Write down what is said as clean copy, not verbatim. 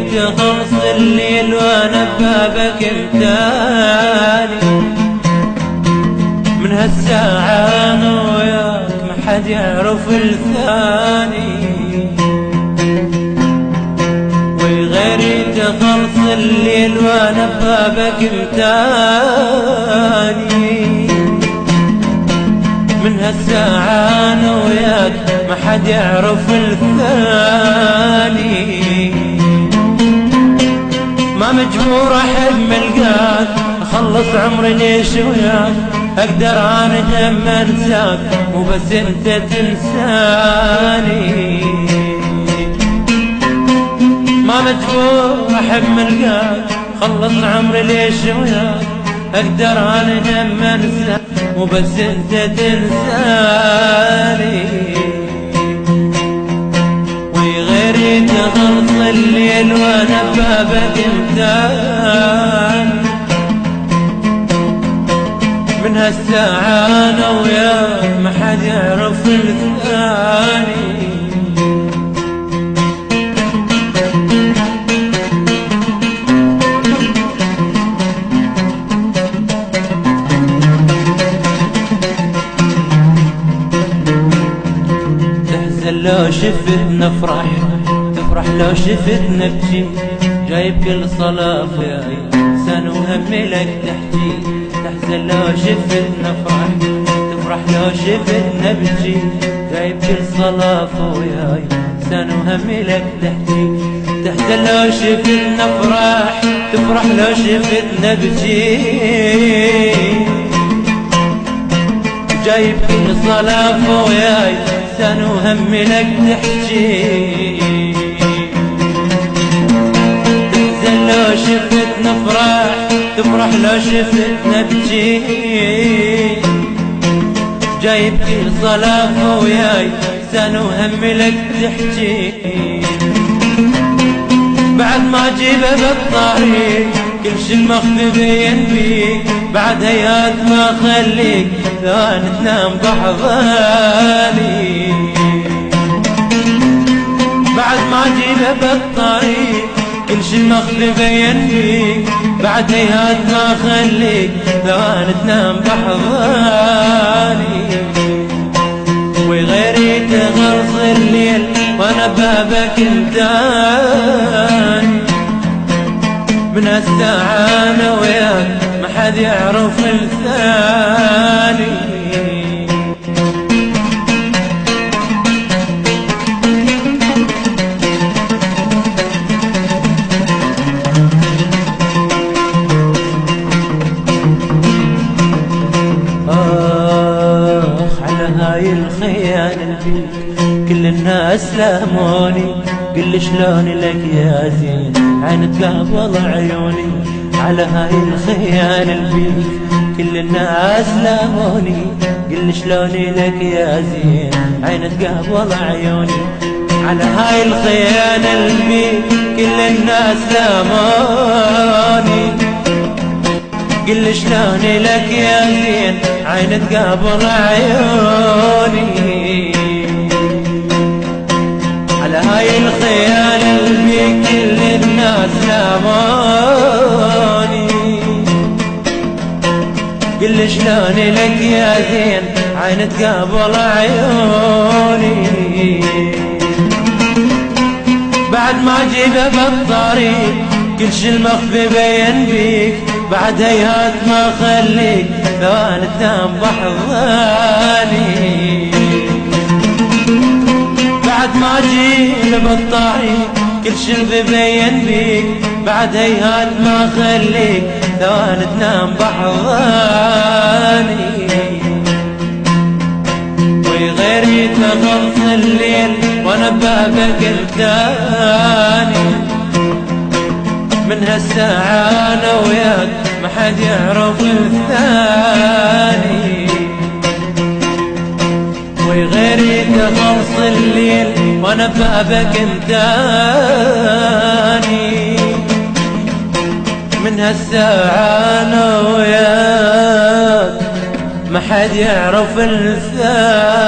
تخلص الليل وانا ببابك انتاني. من هالساعة انا وياك ما حد يعرف الثاني، وغيري تخلص الليل وانا ببابك انتاني. من هالساعة انا وياك ما حد يعرف الثاني. ما مجبور احب ملقاك، اخلص عمري ليش وياك، اقدر انا هم انساك مو بس انت تنساني. ما مجبور احب ملقاك، اخلص عمري ليش وياك، اقدر انا هم انساك مو بس انت تنساني. وغيري تخلص الليل وانا ببابك انتاني. من هالساعة انا وياك ما حد يعرف الثاني. لو شفتنا افرح، تفرح لو شفتنا ابكي، جايب كل صلاة فياي سن وهمي لك تحكي. تحزن لو شفتنا افرح، تفرح لو شفتنا ابكي، جايب كل صلاة فياي سن وهمي لك تحكي. تحزن لو شفتنا افرح، تفرح لو شفتنا ابكي، جايب كل صلاة فياي سن وهمي لك تحكي. تحزن لو شفتنا افرح، تفرح لو شفتنا ابكي، جايب كل صلاة وياي سن وهمي لك تحكي. بعد ما اجيبه بالطريق كل شي المخفي بين بيك، بعد هيات ما خليك ثاني تنام بحضاني. بعد ما اجيبه بالطريق كل شي المخفي بين بيك، بعد هيات ما خليك ثاني تنام بحضاني. وغيري تغرص الليل وانا بابك انتاني. من هالساعة انا وياك ما حد يعرف الثاني. على هاي الخيانة البيك كل الناس لاموني، قل شلون لك يا زين عين تقابل عيوني. على هاي الخيانة البيك كل الناس لاموني، قل شلون لك يا زين عين تقابل عيوني. على هاي الخيانة البيك كل الناس لاموني، قل شلون لك يا زين عين تقابل عيوني. على هاي الخيانة البيك كل الناس لاموني، قل شلون لك يا زين عين تقابل عيوني. بعد ما اجيبه بالطريق كل شي المخفي بين بيك، بعد هيهات ما خليك ثواني تنام بحضاني. بعد ما اجيبه بالطريق كل شي ببين بيك، بعد هيهات ما خليك ثواني تنام بحضاني. وغيري تخلص الليل وانا ببابك الثاني. من هالساعة انا وياك ما حد يعرف الثاني. وغيري تخلص الليل وانا ببابك انتاني. من هالساعة انا وياك ما حد يعرف الثاني.